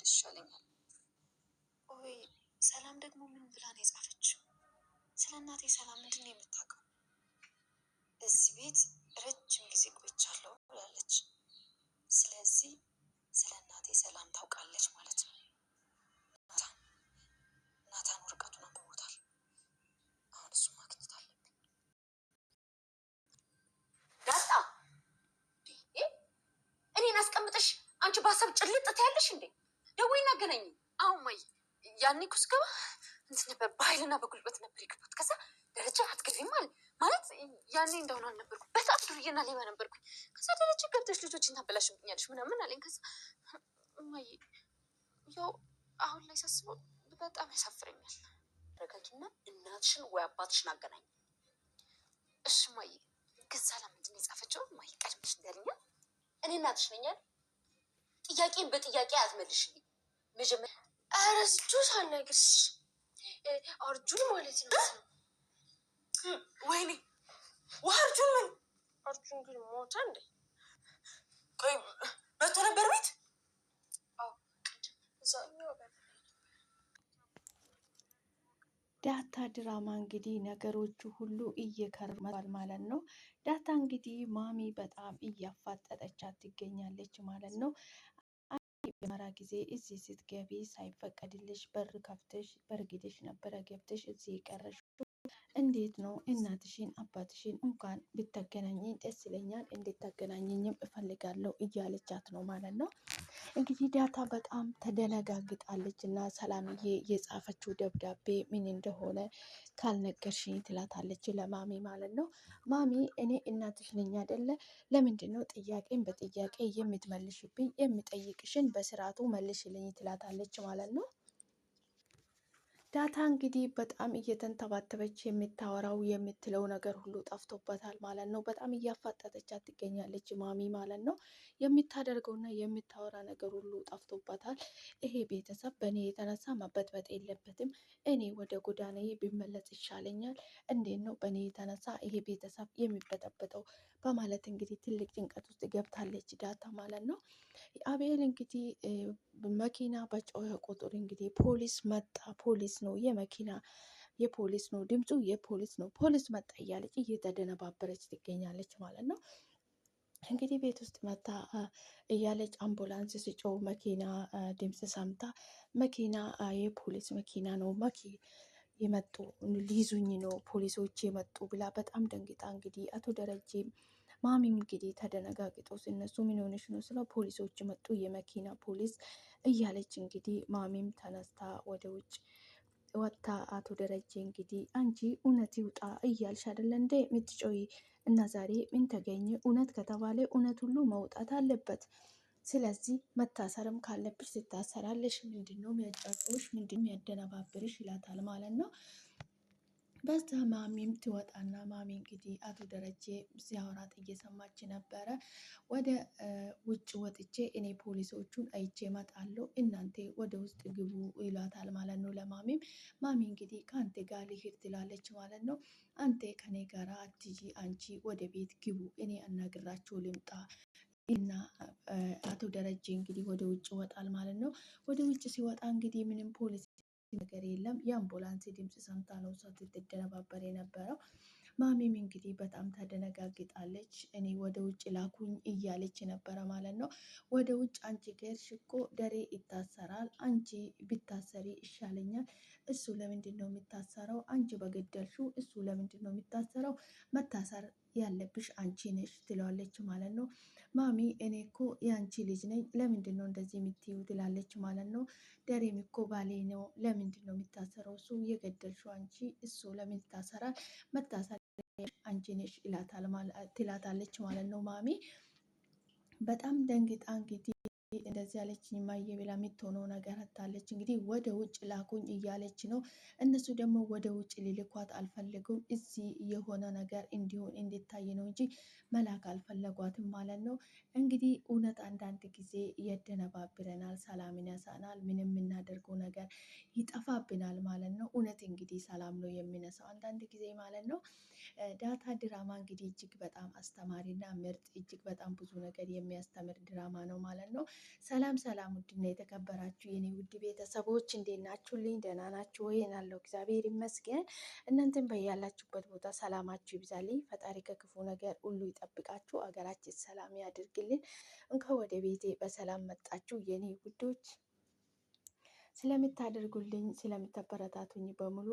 ብመለስ ይሻለኛል። ወይ ሰላም ደግሞ ምን ብላ ነው የጻፈችው? ስለ እናቴ ሰላም ምንድን ነው የምታውቀው? እዚህ ቤት ረጅም ጊዜ ቆይቻለሁ ብላለች። ስለዚህ ስለ እናቴ ሰላም ታውቃለች ማለት ነው። ናታን ወረቀቱን አንብቦታል። አሁን እሱ ማግኘት አለብኝ። ዳጣ እኔን አስቀምጠሽ አንቺ በሀሳብ ጭልጥ ትያለሽ እንዴ? ደውይና አገናኝ። አሁን ማይ ያኔ እኮ ስገባ እንትን ነበር፣ በኃይልና በጉልበት ነበር የገባት። ከዛ ደረጃ አትገቢም ማለት ያኔ እንደሆነ አልነበርኩም። በጣም ዱርዬና ሌባ ነበርኩኝ። ከዛ ደረጃ ገብተሽ ልጆችን ታበላሽብኛለሽ ምናምን አለኝ። ከዛ ማይ ያው አሁን ላይ ሳስበው በጣም ያሳፍረኛል። ረጋጊና እናትሽን ወይ አባትሽን አገናኝ። እሺ ማይ። ከዛ ለምንድን ነው የጻፈችው? ማይ ቀድመሽ ንገሪኝ። እኔ እናትሽ ነኝ አይደል? ጥያቄን በጥያቄ አትመልሽልኝ። መጀመሪያ ረስጁ ሳልነግርሽ አርጁን ማለት ነው። ወይኔ አርጁን ምን? አርጁን ግን ሞተ እንዴ? ቆይ መቶ ነበር ቤት? ዳታ ድራማ እንግዲህ ነገሮቹ ሁሉ እየከረማል ማለት ነው። ዳታ እንግዲህ ማሚ በጣም እያፋጠጠቻት ትገኛለች ማለት ነው። የመጀመሪያ ጊዜ እዚህ ስትገቢ ሳይፈቀድልሽ በር ከፍተሽ በርግደሽ ነበረ ገብተሽ እዚህ የቀረሽ። እንዴት ነው እናትሽን አባትሽን እንኳን ብታገናኘኝ ደስ ይለኛል፣ እንድታገናኘኝም እፈልጋለሁ እያለቻት ነው ማለት ነው። እንግዲህ ዳታ በጣም ተደነጋግጣለች እና ሰላምዬ የጻፈችው ደብዳቤ ምን እንደሆነ ካልነገርሽኝ ትላታለች ለማሚ ማለት ነው። ማሚ እኔ እናትሽ ነኝ አይደለ? ለምንድን ነው ጥያቄን በጥያቄ የምትመልሽብኝ? የምጠይቅሽን በስርዓቱ መልሽልኝ ትላታለች ማለት ነው። ዳታ እንግዲህ በጣም እየተንተባተበች የምታወራው የምትለው ነገር ሁሉ ጠፍቶበታል ማለት ነው። በጣም እያፋጠጠቻት ትገኛለች ማሚ ማለት ነው። የምታደርገውና የምታወራ ነገር ሁሉ ጠፍቶበታል። ይሄ ቤተሰብ በእኔ የተነሳ መበጥበጥ የለበትም። እኔ ወደ ጎዳናዬ ቢመለስ ይሻለኛል። እንዴት ነው በእኔ የተነሳ ይሄ ቤተሰብ የሚበጠበጠው? በማለት እንግዲህ ትልቅ ጭንቀት ውስጥ ገብታለች ዳታ ማለት ነው። አቤል እንግዲህ መኪና በጮኸ ቁጥር እንግዲህ ፖሊስ መጣ፣ ፖሊስ ነው የመኪና የፖሊስ ነው ድምፁ የፖሊስ ነው፣ ፖሊስ መጣ እያለች እየተደነባበረች ትገኛለች ማለት ነው። እንግዲህ ቤት ውስጥ መታ እያለች አምቡላንስ ስጮህ መኪና ድምፅ ሰምታ መኪና የፖሊስ መኪና ነው የመጡ ሊይዙኝ ነው ፖሊሶች የመጡ ብላ በጣም ደንግጣ እንግዲህ አቶ ደረጀ ማሚም እንግዲህ ተደነጋግጠው እነሱ ምን ሆነሽ ነው ስለው ፖሊሶች መጡ የመኪና ፖሊስ እያለች እንግዲህ ማሚም ተነስታ ወደ ውጭ ወጥታ አቶ ደረጀ እንግዲህ አንቺ እውነት ይውጣ እያልሽ አይደለ እንዴ የምትጮይ? እና ዛሬ ምን ተገኘ? እውነት ከተባለ እውነት ሁሉ መውጣት አለበት። ስለዚህ መታሰርም ካለብሽ ትታሰራለሽ። ምንድን ነው የሚያጫጭውሽ? ምንድን ነው የሚያደነባብርሽ? ይላታል ማለት ነው። በዛ ማሚም ትወጣና ማሚ እንግዲህ አቶ ደረጀ ሲያወራት እየሰማች ነበረ። ወደ ውጭ ወጥቼ እኔ ፖሊሶቹን አይቼ እመጣለሁ፣ እናንተ ወደ ውስጥ ግቡ ይሏታል ማለት ነው ለማሚም። ማሚ እንግዲህ ከአንተ ጋር ልሄድ ትላለች ማለት ነው። አንተ ከኔ ጋር አትጂ፣ አንቺ ወደ ቤት ግቡ፣ እኔ አናግራቸው ልምጣ እና አቶ ደረጀ እንግዲህ ወደ ውጭ ይወጣል ማለት ነው። ወደ ውጭ ሲወጣ እንግዲህ ምንም ፖሊስ ነገር የለም። የአምቡላንስ ድምፅ ሰምታ ነው እሷ ስትደነባበር የነበረው። ማሚም እንግዲህ በጣም ተደነጋግጣለች። እኔ ወደ ውጭ ላኩኝ እያለች ነበረ ማለት ነው። ወደ ውጭ አንቺ ከሄድሽ እኮ ደሬ ይታሰራል፣ አንቺ ቢታሰሪ ይሻለኛል። እሱ ለምንድን ነው የሚታሰረው? አንቺ በገደልሽው እሱ ለምንድን ነው የሚታሰረው? መታሰር ያለብሽ አንቺ ነሽ ትለዋለች ማለት ነው። ማሚ እኔ እኮ የአንቺ ልጅ ነኝ፣ ለምንድን ነው እንደዚህ የምትይው? ትላለች ማለት ነው። ደሬም እኮ ባሌ ነው፣ ለምንድን ነው የሚታሰረው? እሱ የገደልሽው አንቺ፣ እሱ ለምን ይታሰራል? መታሰር አንቺ ነሽ ትላታለች ማለት ነው። ማሚ በጣም ደንግጣ እንግዲህ እንደዚህ ያለች ማየ ብላ የምትሆነው ነገር አታለች። እንግዲህ ወደ ውጭ ላኩኝ እያለች ነው። እነሱ ደግሞ ወደ ውጭ ሊልኳት አልፈልጉም። እዚህ የሆነ ነገር እንዲሆን እንዲታይ ነው እንጂ መላክ አልፈለጓትም ማለት ነው። እንግዲህ እውነት አንዳንድ ጊዜ ያደነባብረናል፣ ሰላምን ያሳናል፣ ምንም የምናደርገው ነገር ይጠፋብናል ማለት ነው። እውነት እንግዲህ ሰላም ነው የሚነሳው አንዳንድ ጊዜ ማለት ነው። ዳታ ድራማ እንግዲህ እጅግ በጣም አስተማሪና ምርጥ እጅግ በጣም ብዙ ነገር የሚያስተምር ድራማ ነው ማለት ነው። ሰላም ሰላም፣ ውድና የተከበራችሁ የኔ ውድ ቤተሰቦች እንዴት ናችሁልኝ? ደህና ናችሁ ወይ? ናለው እግዚአብሔር ይመስገን። እናንተም በያላችሁበት ቦታ ሰላማችሁ ይብዛልኝ። ፈጣሪ ከክፉ ነገር ሁሉ ይጠብቃችሁ፣ አገራችን ሰላም ያድርግልን። እንኳን ወደ ቤቴ በሰላም መጣችሁ የኔ ውዶች። ስለምታደርጉልኝ ስለምታበረታቱኝ በሙሉ